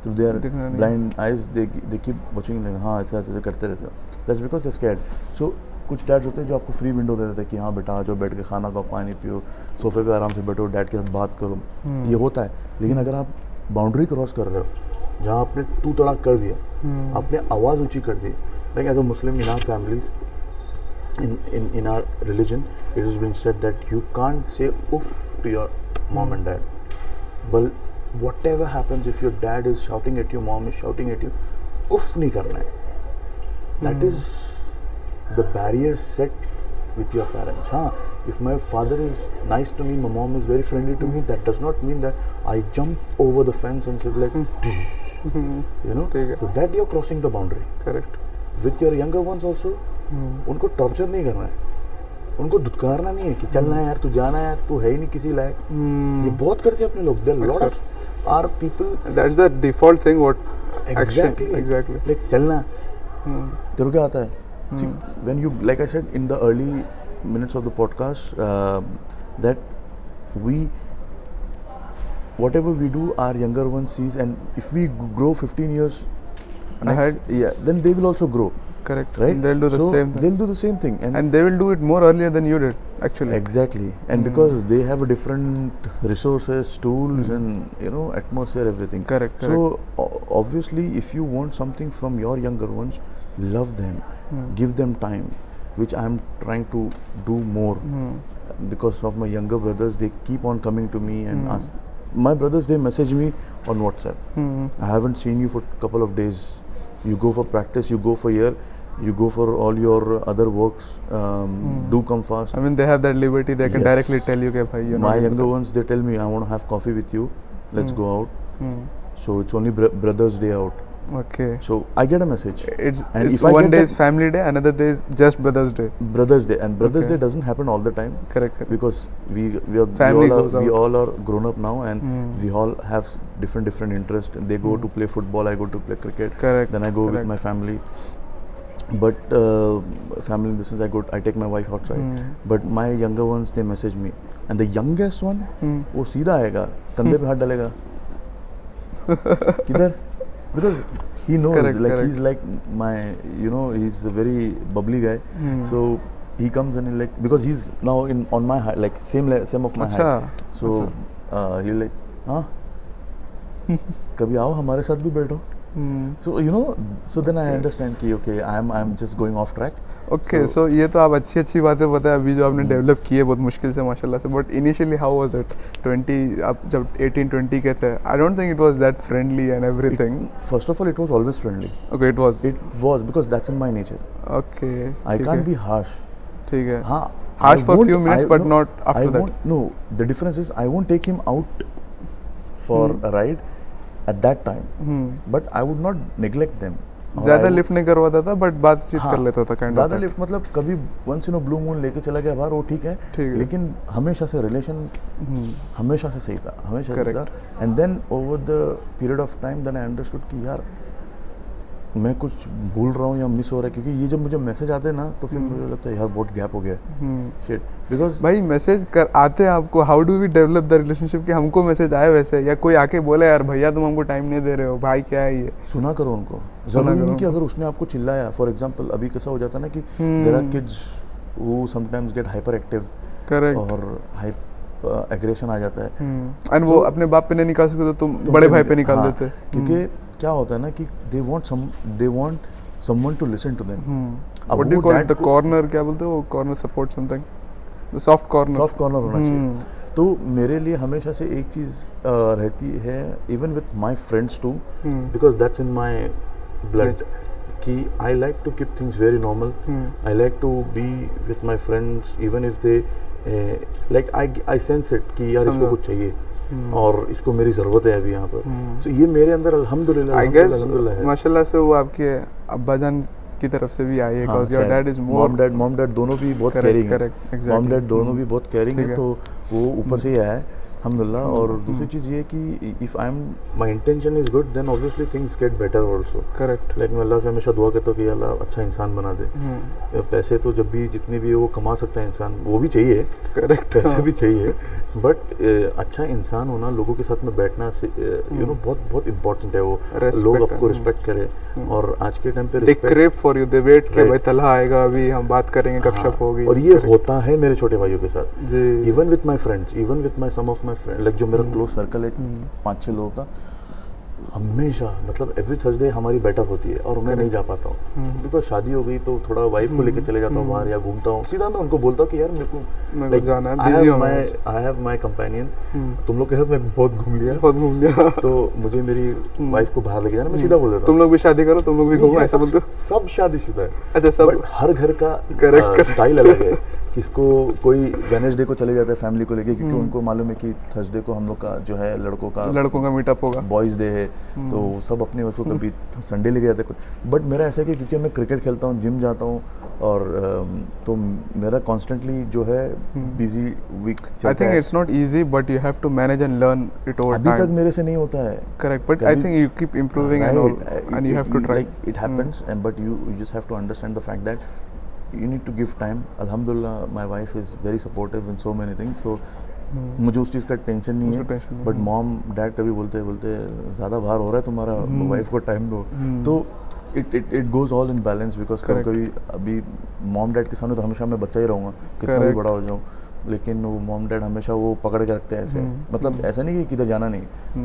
through their blind eyes they keep watching like हाँ ऐसा करते रहते हैं. That's because they're scared. So कुछ dads होते हैं जो आपको फ्री विंडो दे देते हैं कि हाँ बेटा आ जाओ, बैठ के खाना खाओ, पानी पियो, सोफे पे आराम से बैठो, डैड के साथ बात करो. ये होता है. लेकिन अगर आप बाउंड्री क्रॉस कर रहे हो जहाँ आपने तू तड़ाक कर दिया, आपने आवाज़ ऊंची कर दी. Like as a Muslim in our families, in our religion, it has been said that you can't say uff to your mom and dad. But whatever happens, if your dad is shouting at you, mom is shouting at you, uff nahi karna hai. That is the barrier set with your parents. If my father is nice to me, my mom is very friendly to me, that does not mean that I jump over the fence and say like, you know. So that you're crossing the boundary. Correct. With your younger ones also, उनको torture नहीं करना है, उनको धुतकारना नहीं है कि चलना है यार, तू जाना है यार, तू है ही नहीं किसी लायक. ये बहुत करते हैं अपने लोग. There are lot of our people. That's the default thing. What exactly. Like चलना, तेरे को क्या आता है? See, when you, like I said in the early minutes of the podcast, that whatever we do, our younger ones sees, and if we grow 15 years ahead, then they will also grow. Correct. Right? They'll do the same thing. They'll do the same thing, and they will do it more earlier than you did, actually. Exactly. And because they have a different resources, tools, and atmosphere, everything. Correct. So obviously, if you want something from your younger ones, love them, give them time, which I am trying to do more. Because of my younger brothers, they keep on coming to me and ask. My brothers, they message me on WhatsApp. I haven't seen you for a couple of days. You go for practice, you go for here, you go for all your other works. Do come fast. I mean, they have that liberty. They can directly tell you, "Okay, bhai, you're my not younger ones, they tell me, I want to have coffee with you. Let's go out." So it's only Brothers' Day out. Okay. So I get a message. It's if I one day is family day, another day is just Brothers' Day. Brothers' Day, and Brothers' Day doesn't happen all the time. Correct. Because we all are grown up now, and we all have different interests. They go to play football, I go to play cricket. Correct. Then I go with my family. But family in the sense, I take my wife outside. But my younger ones, they message me, and the youngest one, वो सीधा आएगा, कंधे पे हाथ डालेगा. किधर? Because he knows, he's like my, he's a very bubbly guy. So he comes and because he's now on my height, like same of my height. So he'll like, कभी आओ हमारे साथ भी बैठो. So so then I understand कि okay, I'm just going off track. Okay, so ये तो आप अच्छी बातें बताएं अभी जो आपने डेवलप किए बहुत मुश्किल से माशाल्लाह से. But initially how was it? 20 आप जब 18-20 के थे, I don't think it was that friendly and everything. First of all, it was always friendly. Okay, it was because that's in my nature. Okay. I can't be harsh. ठीक है. हाँ. Harsh for a few minutes, but not after that. No, the difference is I won't take him out for a ride at that time. But I would not neglect them. ज़्यादा lift नहीं करवाता था, but बातचीत कर लेता था. ज़्यादा lift मतलब कभी वंस ब्लू मून लेके चला गया बाहर, वो ठीक है. लेकिन हमेशा से रिलेशन हमेशा से सही था, हमेशा से था. And then over the period of time then I understood कि यार मैं कुछ भूल रहा हूँ या मिस हो रहा है, क्योंकि ये जब मुझे मैसेज आते हैं ना तो फिर मुझे लगता है यार बहुत गैप हो गया. शिट. बिकॉज भाई मैसेज कर आते हैं आपको, how do we develop the relationship कि हमको मैसेज आए वैसे, या कोई आके बोले यार भैया तुम हमको टाइम नहीं दे रहे हो, भाई क्या है ये. सुना करो उनको. जरूरी नहीं कि अगर उसने आपको चिल्लाया, फॉर एग्जांपल अभी कैसा हो जाता है ना कि there are kids who sometimes get hyper active. Correct. और एग्रेशन आ जाता है. एंड वो अपने बाप पे नहीं निकाल सकते तो तुम बड़े भाई पे निकाल देते. क्योंकि क्या होता है ना कि they want someone to listen to them. What do you call it? The corner क्या बोलते हो? corner support something. The soft corner. Soft corner होना चाहिए. तो मेरे लिए हमेशा से एक चीज़ रहती है, even with my friends too, because that's in my blood. कि I like to keep things very normal. I like to be with my friends even if they like I sense it कि यार इसको कुछ चाहिए. और इसको मेरी ज़रूरत है अभी यहाँ पर. So ये मेरे अंदर अल्हम्दुलिल्लाह है. माशाल्लाह से वो आपके अब्बा जान की तरफ से भी आई है, because your dad is more. Mom dad दोनों भी बहुत केयरिंग है. मॉम डैड दोनों भी बहुत केयरिंग है, तो वो ऊपर से ही आया है अल्हम्दुलिल्लाह. और दूसरी चीज़ ये कि if I am my intention is good then obviously things get better also. Correct. Like मैं अल्लाह से हमेशा दुआ करता हूँ कि अल्लाह अच्छा इंसान बना दे. पैसे तो जब भी जितनी भी वो कमा सकता है इंसान, वो भी चाहिए. करेक्ट. पैसे भी चाहिए, बट अच्छा इंसान होना, लोगों के साथ में बैठना बहुत बहुत इंपॉर्टेंट है. वो लोग आपको रिस्पेक्ट करें. और आज के टाइम पे they crave for you, they wait कि भाई तलहा आएगा, अभी हम बात करेंगे, गपशप होगी. और ये होता है मेरे छोटे भाइयों के साथ. Even with my friends, even with my some of my friend, like जो मेरा क्लोज सर्कल है 5-6 लोगों का, हमेशा मतलब एवरी थर्सडे हमारी बैठक होती है और मैं नहीं जा पाता हूँ बिकॉज शादी हो गई तो थोड़ा वाइफ को लेके चले जाता हूँ बाहर या घूमता हूँ. सीधा मैं उनको बोलता हूँ कि यार मेरे को like, जाना है, busy होना है. I have my companion. तुम लोग के साथ मैं बहुत घूम लिया तो मुझे मेरी वाइफ को बाहर लेके जाना. मैं सीधा बोल देता हूँ तुम लोग भी शादी करो, तुम लोग भी घूमो, ऐसा बोलते हो? सब शादीशुदा है. अच्छा, सब. बट हर घर का स्टाइल अलग है. किसको कोई वेडनेसडे को चले जाता है फैमिली को लेके क्योंकि उनको मालूम है कि थर्सडे को हम लोग का जो है लड़कों का मीटअप होगा, बॉयज़ डे है. तो सब अपने वाइफ को कभी संडे लेके जाते हैं. बट मेरा ऐसा है कि क्योंकि मैं क्रिकेट खेलता हूँ, जिम जाता हूँ और तो मेरा कॉन्स्टेंटली जो है बिजी वीक चलता है. I think it's not easy but you have to manage and learn it over time. अभी तक मेरे से नहीं होता है. Correct, but I think you keep improving and all and you have to try. It happens and but you just have to understand the fact that you need to give time. Alhamdulillah, my wife is very supportive in so many things. So मुझे उस चीज़ का tension नहीं है. But mom dad कभी बोलते ज़्यादा भार हो रहा है तुम्हारा, वाइफ को टाइम दो. तो it goes all in balance because कभी अभी मॉम डैड के सामने तो हमेशा मैं बच्चा ही रहूँगा कितना भी बड़ा हो जाऊँ. लेकिन वो मॉम डैड हमेशा वो पकड़ के रखते हैं ऐसे. मतलब ऐसा नहीं कि किधर जाना नहीं,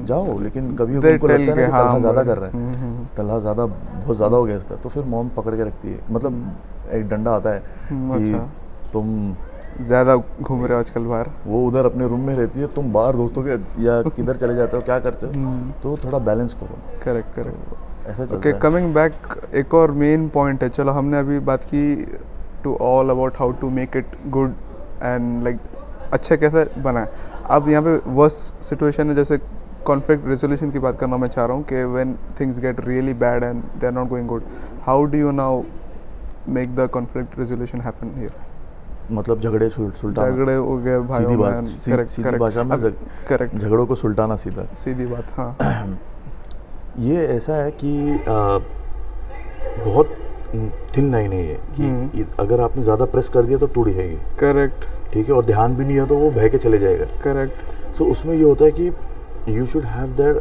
जाओ, लेकिन कभी उनको लगता है ना कि तलहा ज़्यादा कर रहा है, तलहा ज़्यादा बहुत ज़्यादा हो गया इसका, तो फिर मॉम पकड़ के रखती है. मतलब एक डंडा आता है कि तुम ज़्यादा घूम रहे हो आजकल बाहर. वो उधर अपने रूम में रहती है, तुम बाहर दोस्तों के या किधर चले जाते हो, क्या करते हो. तो थोड़ा बैलेंस करो. करेक्ट. ऐसा चलता है. कमिंग बैक, एक और मेन पॉइंट है. चलो हमने अभी बात की to all about how to make it good and like अच्छा कैसे बनाए. अब यहाँ पे वर्स्ट सिचुएशन है, जैसे कॉन्फ्लिक्ट रेजोल्यूशन की बात करना मैं चाह रहा हूँ कि when things get really bad and they are not going good, how do you now make the conflict resolution happen here. मतलब झगड़े सुलटाना. झगड़े हो गए भाई, सीधी भाषा में करेक्ट, झगड़ों को सुलटाना सीधी बात. हाँ. ये ऐसा है कि बहुत थिन लाइन है ये कि अगर आपने ज़्यादा प्रेस कर दिया तो टूट जाएगी. करेक्ट. ठीक है. और ध्यान भी नहीं है तो वो बह के चले जाएगा. करेक्ट. सो उसमें ये होता है कि you should have that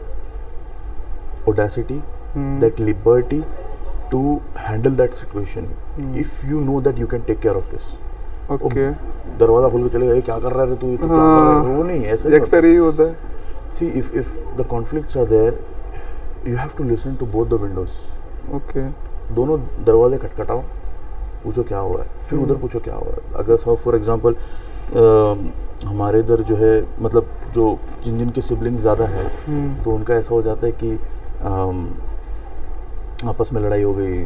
audacity, that liberty to handle that situation if you know that you can take care of this. Okay. दरवाजा खोल के चले गए, क्या कर रहा है तू, क्या कर रहा है, वो नहीं. ऐसा अक्सर ही होता है. See if the conflicts are there, you have to listen to both the windows. Okay. दोनों दरवाजे खटखटाओ, पूछो क्या हुआ है, फिर उधर पूछो क्या हुआ है. अगर सब फॉर एग्जांपल हमारे इधर जो है मतलब जो जिनके सिबलिंग्स ज़्यादा है तो उनका ऐसा हो जाता है कि आपस में लड़ाई हो गई.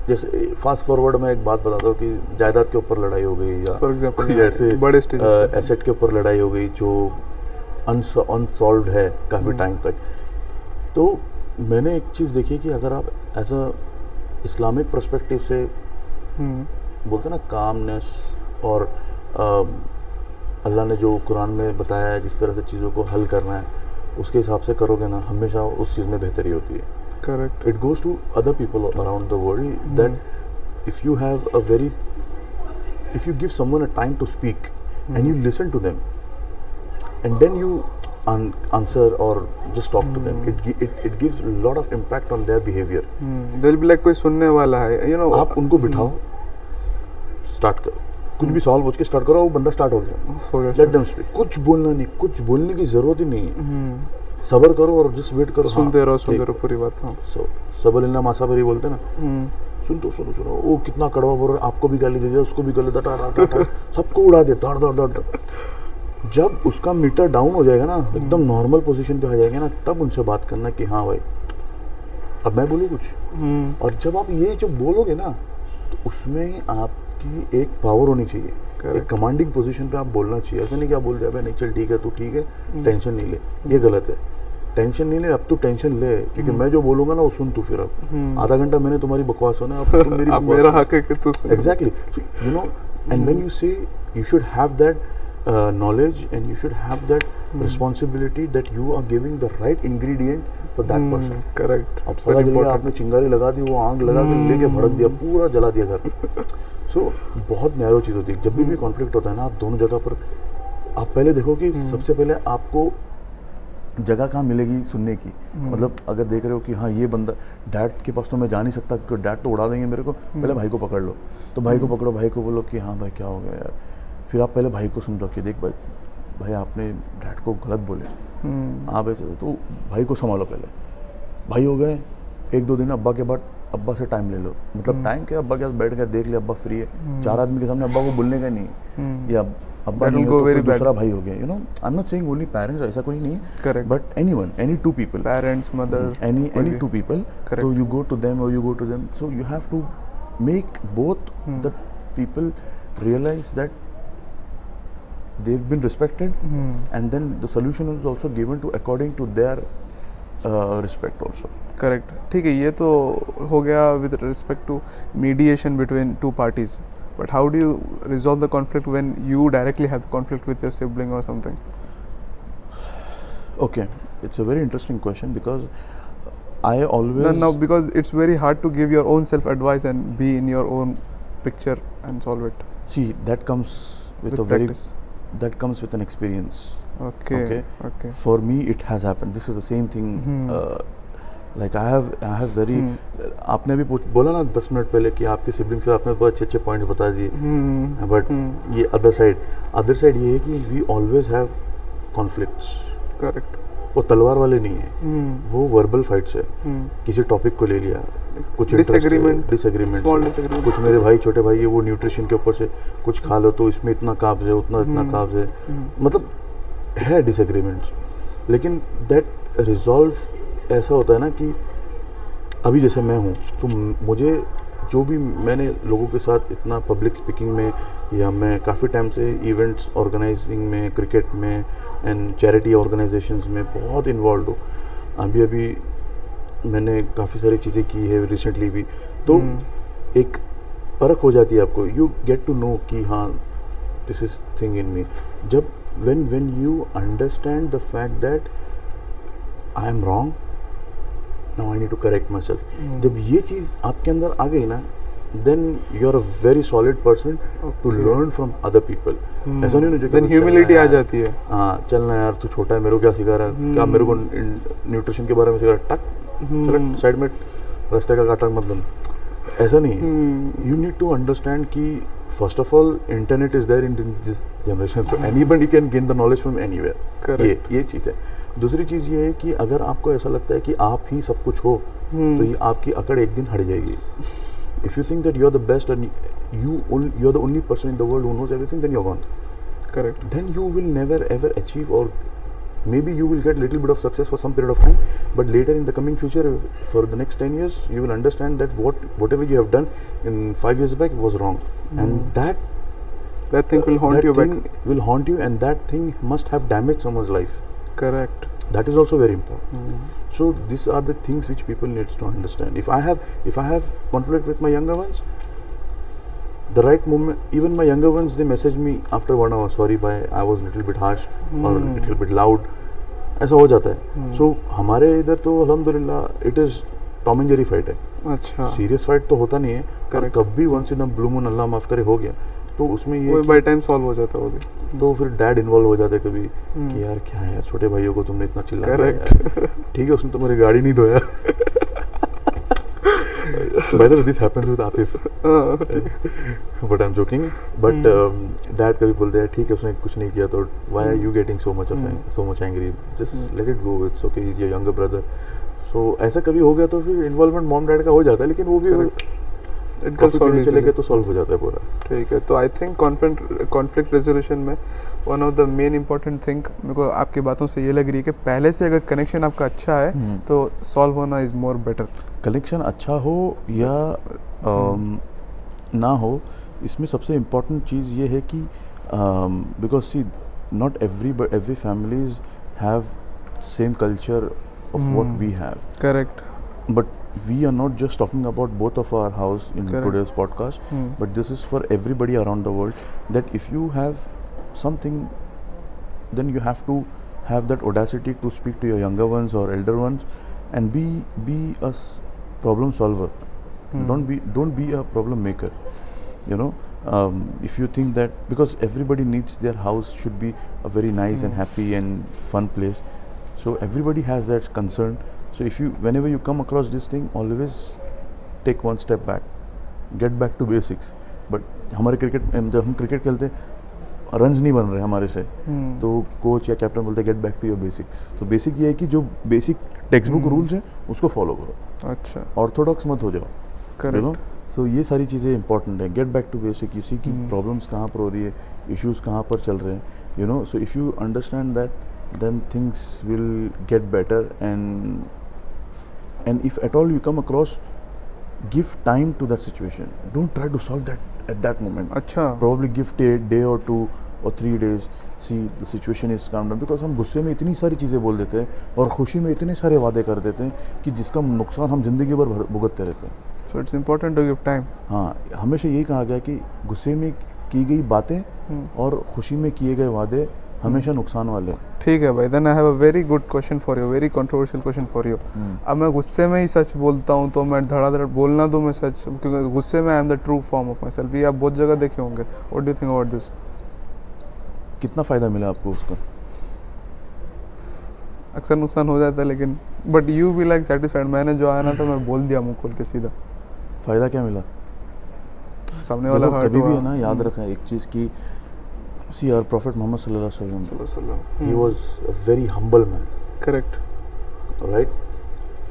जैसे फास्ट फॉरवर्ड मैं एक बात बताता हूँ कि जायदाद के ऊपर लड़ाई हो गई या फॉर एग्जांपल ऐसे बड़े स्टेज एसेट के ऊपर लड़ाई हो गई जो अनसॉल्व्ड है काफ़ी टाइम तक. तो मैंने एक चीज़ देखी कि अगर आप ऐसा इस्लामिक पर्सपेक्टिव से बोलते ना कामनेस और अल्लाह ने जो कुरान में बताया है जिस तरह से चीज़ों को हल करना है उसके हिसाब से करोगे ना, हमेशा उस चीज़ में बेहतरी होती है. Correct. It goes to other people around the world that if you give someone a time to speak and you listen to them and then you answer or just talk to them, it gives a lot of impact on their behavior. They'll be like कोई सुनने वाला है, you know. आप उनको बिठाओ, start करो, कुछ भी सवाल पूछ के स्टार्ट करो, वो बंदा स्टार्ट हो गया. Let them speak. कुछ बोलना नहीं, कुछ बोलने की जरूरत ही नहीं है. सब्र करो और जस्ट वेट करो. सुनते रहो पूरी बात. हाँ. सब्र इल्ला मासाबरी बोलते ना. सुनो वो कितना कड़वा बोल रहा है, आपको भी गाली दे दिया, उसको भी गाली देता, सबको उड़ा देता. जब उसका मीटर डाउन हो जाएगा ना, एकदम नॉर्मल पोजीशन पे आ जाएगा ना, तब उनसे बात करना कि हाँ भाई अब मैं बोलूँ कुछ. और जब आप ये जो बोलोगे ना तो उसमें आपकी एक पावर होनी चाहिए. एक कमांडिंग पोजीशन पे आप बोलना चाहिए. ऐसा नहीं कि आप बोल दे नहीं चल ठीक है तू ठीक है, टेंशन नहीं ले. ये गलत है. टेंशन नहीं ले, अब तू टेंशन ले क्योंकि मैं जो बोलूंगा ना वो सुन तू. फिर अब आधा घंटा मैंने तुम्हारी बकवास सुना, अब तुम मेरी बकवास. मेरा हक है कि तू सुन. Exactly. You know and when you say you should have that knowledge and you should have that responsibility that you are giving the right ingredient for that person. Correct. अब पता चल गया आपने चिंगारी लगा दी, वो आग लगा के लेके भड़क दिया, पूरा जला दिया घर. So बहुत नैरो चीज़ होती है. जब भी कॉन्फ्लिक्ट होता है ना, आप दोनों जगह पर आप पहले देखो कि सबसे पहले आपको जगह कहाँ मिलेगी सुनने की. मतलब अगर देख रहे हो कि हाँ ये बंदा, डैड के पास तो मैं जा नहीं सकता क्योंकि डैड तो उड़ा देंगे मेरे को, पहले भाई को पकड़ लो. तो भाई को पकड़ो, भाई को बोलो कि हाँ भाई क्या हो गया यार. फिर आप पहले भाई को समझो कि देख भाई भाई आपने डैड को गलत बोले, आप ऐसे, तो भाई को संभालो पहले, भाई हो गए 1-2 दिन, अब्बा के बाद अब्बा से टाइम ले लो, मतलब टाइम क्या, अब्बा के साथ बैठ के देख ले, अब्बा फ्री है, 4 आदमी के सामने अब्बा को बोलने का नहीं, या अब्बा नहीं हो तो कोई दूसरा भाई हो गया, you know, I am not saying only parents, ऐसा कोई नहीं है, correct, but anyone, any 2 people, parents, mother, any 2 people, so you go to them or you go to them, so you have to make both the people realize that they've been respected, and then the solution is also given to according to their respect also. Correct, ठीक है, ये तो हो गया with respect to mediation between 2 parties. But how do you resolve the conflict when you directly have conflict with your sibling or something? Okay, it's a very interesting question because I always no, because it's very hard to give your own self advice and be in your own picture and solve it. see that comes with a practice. that comes with an experience. Okay. For me it has happened, this is the same thing. Like I have very आपने भी बोला ना 10 minute पहले कि आपके sibling से आपने बहुत अच्छे पॉइंट्स बता दिए, बट ये अदर साइड ये है कि we always have conflicts. Correct, वो तलवार वाले नहीं है, वो वर्बल फाइट्स है. किसी टॉपिक को ले लिया, कुछ डिसएग्रीमेंट, कुछ मेरे भाई छोटे भाई है वो न्यूट्रिशन के ऊपर से कुछ खा लो तो इसमें इतना कार्ब्स है, उतना इतना कार्ब्स है, मतलब है डिसएग्रीमेंट्स, लेकिन दैट रिजॉल्व ऐसा होता है ना कि अभी जैसे मैं हूँ तो मुझे जो भी मैंने लोगों के साथ इतना पब्लिक स्पीकिंग में, या मैं काफ़ी टाइम से इवेंट्स ऑर्गेनाइजिंग में, क्रिकेट में एंड चैरिटी ऑर्गेनाइजेशंस में बहुत इन्वॉल्व हूँ. अभी मैंने काफ़ी सारी चीज़ें की है रिसेंटली भी, तो एक परख हो जाती है आपको, यू गेट टू नो कि हाँ दिस इज थिंग इन मी. जब when you understand the fact that I am wrong, now I need to correct myself. जब ये चीज़ आपके अंदर आ गई ना, then you are a very solid person to learn from other people. ऐसा नहीं होना, then humility आ जाती है. हाँ, चलना यार, तू छोटा है, मेरे को क्या सिखा रहा है, क्या मेरे को न्यूट्रिशन के बारे में सिखा रहा है, टक चल साइड में, रास्ते का काटा मत बन. ऐसा नहीं है. यू नीड टू अंडरस्टैंड कि first of all internet is there in this generation, तो anybody can gain the knowledge from anywhere. ये चीज़ है. दूसरी चीज़ ये है कि अगर आपको ऐसा लगता है कि आप ही सब कुछ हो, तो ये आपकी अकड़ एक दिन हट जाएगी. If you think that you are the best and you are the only person in the world who knows everything, then you are gone. Correct. Then you will never ever achieve, or maybe you will get little bit of success for some period of time, but later in the coming future, for the next 10 years, you will understand that whatever you have done in 5 years back was wrong, and that thing will haunt you back. Will haunt you, and that thing must have damaged someone's life. Correct. That is also very important. So these are the things which people need to understand. If I have conflict with my younger ones, the right moment, even my younger ones, they message me after 1 hour, sorry bhai, I was little bit harsh or little bit loud. ऐसा हो जाता है. So हमारे इधर तो अल्हम्दुलिल्लाह it is Tom and Jerry fight है. अच्छा, सीरियस फाइट तो होता नहीं है. Correct. कभी once in a blue moon, अल्लाह माफ करे, हो गया तो उसमें ये बाय टाइम सॉल्व हो जाता होगा. तो फिर डैड इन्वॉल्व हो जाते कभी कि यार क्या है यार, छोटे भाइयों को तुमने इतना चिल्लाया. करेक्ट. ठीक है, उसने तो मेरी गाड़ी नहीं धोया. By the way, this happens with Atif. But I'm joking. But dad कभी बोलते हैं ठीक है उसने कुछ नहीं किया तो why are you getting so much angry? Just let it go. It's okay. He's your younger brother. So ऐसा कभी हो गया तो फिर इन्वॉल्वमेंट मॉम डैड का हो जाता है, लेकिन वो भी चले गए तो सॉल्व हो जाता है पूरा. ठीक है. तो आई थिंक कॉन्फ्लिक्ट रेजोल्यूशन में one of the main important thing मेरे को आपकी बातों से ये लग रही है कि पहले से अगर कनेक्शन आपका अच्छा है तो सॉल्व होना इज मोर बेटर. कनेक्शन अच्छा हो या ना हो, इसमें सबसे इम्पोर्टेंट चीज़ ये है कि because see not every families have same culture of what we have. Correct. But we are not just talking about both of our house in Correct. today's podcast, but this is for everybody around the world, that if you have something, then you have to have that audacity to speak to your younger ones or elder ones and be a problem solver. Don't be a problem maker, you know. If you think that, because everybody needs their house should be a very nice and happy and fun place, so everybody has that concern. So if you, whenever you come across this thing, always take one step back, get back to basics. But हमारे cricket, जब हम cricket खेलते runs नहीं बन रहे हमारे से, तो कोच या कैप्टन बोलते हैं get back to your basics. तो बेसिक ये है कि जो बेसिक टेक्स्ट बुक रूल्स हैं उसको फॉलो करो, अच्छा, ऑर्थोडॉक्स मत हो जाओ, करेक्ट। सो ये सारी चीज़ें इंपॉर्टेंट है। Get back to basic, you see की प्रॉब्लम्स कहाँ पर हो रही है, इश्यूज कहाँ पर चल रहे हैं, you know. So if you understand that then things will get better, and if at all you come across, give time to that situation, don't try to solve that at that moment. अच्छा, Probably give a day or 2 or 3 days, see the situation is calm down, because हम गुस्से में इतनी सारी चीज़ें बोल देते हैं और खुशी में इतने सारे वादे कर देते हैं कि जिसका नुकसान हम जिंदगी भर भुगतते रहते हैं। so it's important to give time. हाँ, हमेशा यही कहा गया कि गुस्से में की गई बातें और खुशी में किए गए वादे हमेशा नुकसान वाले हैं। ठीक है भाई, then I have a very good question for you, very controversial question for you. अब मैं गुस्से में ही सच बोलता हूँ तो मैं धड़ाधड़ बोलना दूँ मैं सच, क्योंकि गुस्से में I am the true form of my self, ये आप बहुत जगह देखे होंगे। What do you think about this? कितना फ़ायदा मिला आपको उसका? अक्सर नुकसान हो जाता है, लेकिन but you be like satisfied, मैंने जो आया ना तो मैं बोल दिया मुँह खोल के सीधा। फ़ायदा क्या मिला? सामने वाला हर्ट कभी हुआ। भी है ना, याद रखा एक चीज़ की, see our prophet Muhammad sallallahu alaihi wasallam, he was a very humble man, correct, right?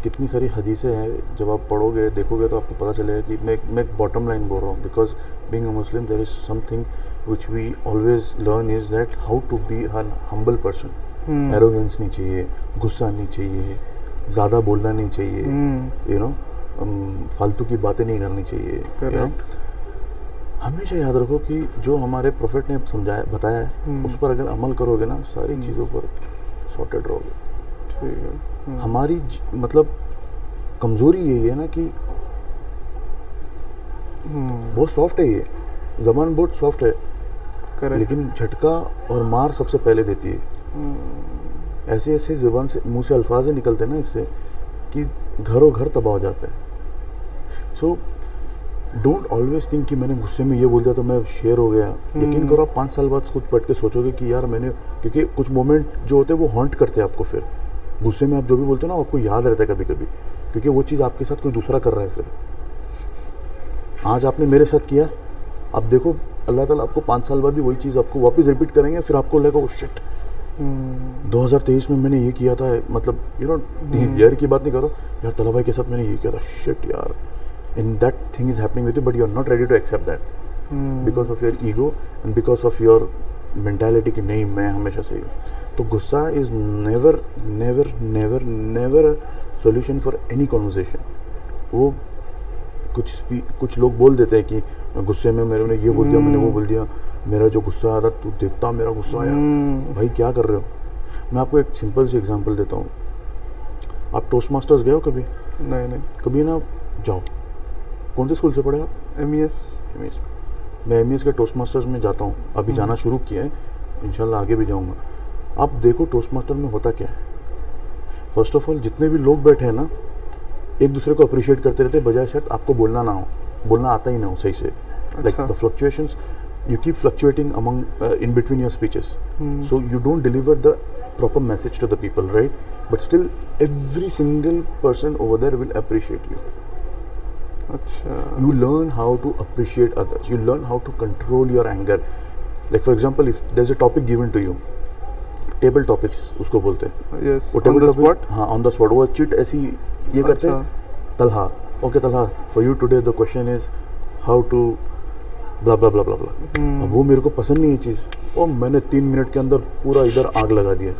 कितनी सारी हदीसें हैं, जब आप पढ़ोगे देखोगे तो आपको पता चलेगा कि मैं एक बॉटम लाइन बोल रहा हूँ, because being a Muslim there is something which we always learn is that how to be a humble person. Arrogance नहीं चाहिए, गुस्सा नहीं चाहिए, ज़्यादा बोलना नहीं चाहिए, यू नो, फालतू की बातें नहीं करनी चाहिए, you know? हमेशा याद रखो कि जो हमारे प्रोफेट ने समझाया बताया है उस पर अगर अमल करोगे ना, सारी चीज़ों पर सॉर्टेड रहोगे। ठीक है। हमारी मतलब कमज़ोरी यही है ना कि बहुत सॉफ्ट है, ये ज़बान बहुत सॉफ्ट है, करेक्ट, लेकिन झटका और मार सबसे पहले देती है। ऐसे ऐसे ज़बान से मुंह से अल्फाज निकलते हैं ना इससे कि घरों घर तबाह हो जाता है। सो डोंट ऑलवेज थिंक कि मैंने गुस्से में ये बोल दिया तो मैं शेर हो गया। यकीन करो, आप 5 साल बाद खुद पढ़ के सोचोगे कि यार मैंने, क्योंकि कुछ मोमेंट जो होते हैं वो हॉन्ट करते हैं आपको। फिर गुस्से में आप जो भी बोलते हो ना, आपको याद रहता है कभी कभी, क्योंकि वो चीज़ आपके साथ कोई दूसरा कर रहा है। फिर आज आपने मेरे साथ किया, अब देखो अल्लाह ताला आपको 5 साल बाद भी वही चीज़ आपको वापस रिपीट करेंगे, फिर आपको लगेगा ओ शिट 2023 में मैंने ये किया था, मतलब यू नो, ईयर की बात नहीं करो यार, तला भाई के साथ मैंने ये किया था, शिट यार, and that thing is happening with you, but you are not ready to accept that because of your ego and because of your mentality कि नहीं मैं हमेशा सही हूँ। तो गुस्सा is never never never never a solution for any conversation। वो कुछ लोग बोल देते हैं कि गुस्से में मैंने ये बोल दिया, मैंने वो बोल दिया, मेरा जो गुस्सा आया था तू देखता मेरा गुस्सा आया। भाई क्या कर रहे हो? मैं आपको एक सिंपल सी एग्जांपल देता हूँ। आप टोस्ट मास्टर्स गए हो कभी? नहीं, कभी ना जाओ। कौन से स्कूल से पढ़े आप? MES। मैं MES के टोस्ट मास्टर्स में जाता हूँ, अभी जाना शुरू किया है, इंशाल्लाह आगे भी जाऊँगा। आप देखो टोस्ट मास्टर में होता क्या है। फर्स्ट ऑफ ऑल जितने भी लोग बैठे हैं ना, एक दूसरे को अप्रिशिएट करते रहते हैं, बजाय शर्त आपको बोलना ना हो, बोलना आता ही ना हो सही से। Like the fluctuations, you keep fluctuating among in between your speeches, so you don't deliver the proper message to the people, right? But still every single person over there will appreciate you. अच्छा, You learn how to appreciate others, you learn how to control your anger. Like for example, if there's a topic given to you, table topics उसको बोलते हैं। yes, वो on table the topic, spot। हाँ on the spot, वो chit ऐसी ये करते हैं, Talha, okay Talha, for you today the question is how to blah blah blah blah blah। अब वो मेरे को पसंद नहीं है चीज़, और मैंने 3 मिनट के अंदर पूरा इधर आग लगा दिया।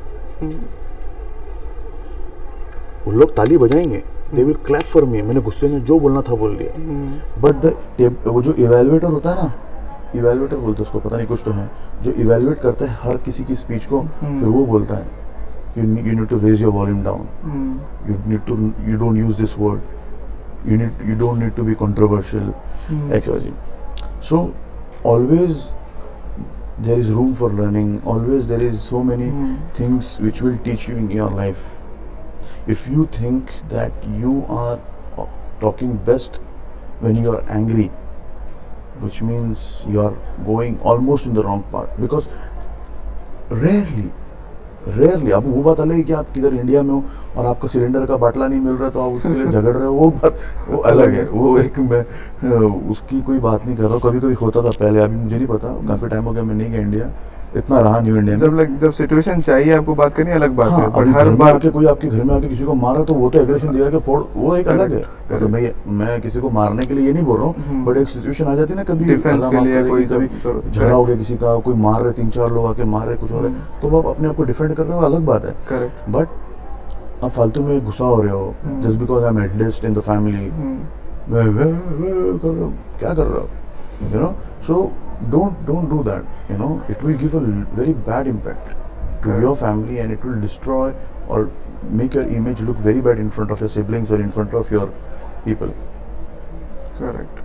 वो लोग ताली बजाएंगे, they will clap for me, मैंने गुस्से में जो बोलना था बोल दिया। But वो जो इवेलुएटर होता है ना, इवेलुएटर बोलते हैं उसको, पता नहीं कुछ तो है, जो इवेलुएट करता है हर किसी की स्पीच को, फिर वो बोलता है you need to raise your volume down, you don't use this word, you don't need to be controversial, XYZ. So always there is room for learning, always there is so many things which will teach you in your life. If you think that you are talking best when you are angry, which means you are going almost in the wrong part, because rarely rarely. अब वो बात अलग है कि आप किधर India में हो और आपको सिलेंडर का बाटला नहीं मिल रहा तो आप उसके लिए झगड़ रहे हो, वो बात वो अलग है। वो एक मैं उसकी कोई बात नहीं कर रहा हूँ, कभी कभी होता था पहले, अभी मुझे नहीं पता, काफ़ी टाइम हो गया मैं नहीं गया इंडिया, इतना रहा नहीं इंडिया में। जब सिचुएशन चाहिए आपको बात करनी अलग बात है, हाँ, बट अभी हर घर में बार आके कोई आपके घर में आके किसी को मारा तो वो तो एग्रेशन दिया कि फोड़, वो एक अलग है। मतलब मैं किसी को मारने के लिए ये नहीं बोल रहा हूँ, बट एक सिचुएशन आ जाती है ना, कभी डिफेंस के लिए कोई कभी झगड़ा हो गया किसी का, कोई मार रहे, 3-4 लोग आके मार रहे, कुछ हो रहा है, तो आप अपने आप को डिफेंड कर रहे हो, अलग बात है। करेक्ट। बट आप फालतू में गुस्सा हो रहे हो just because I am adjust in the family, कर रहे हो, क्या कर रहे हो, you know. So don't do that, you know. It will give a very bad impact to your family, and it will destroy or make your image look very bad in front of your siblings or in front of your people. Correct.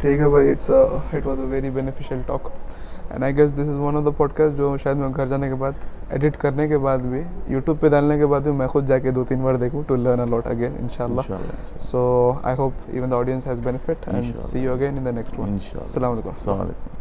ठीक है भाई, it was a very beneficial talk, and I guess this is one of the podcast जो शायद मैं घर जाने के बाद एडिट करने के बाद भी YouTube पे डालने के बाद भी मैं खुद जाके 2-3 बार देखूँ to learn a lot again, inshallah. So I hope even the audience has benefit, and see you again in the next one. Inshallah. Assalamu alaikum. Assalamu alaikum.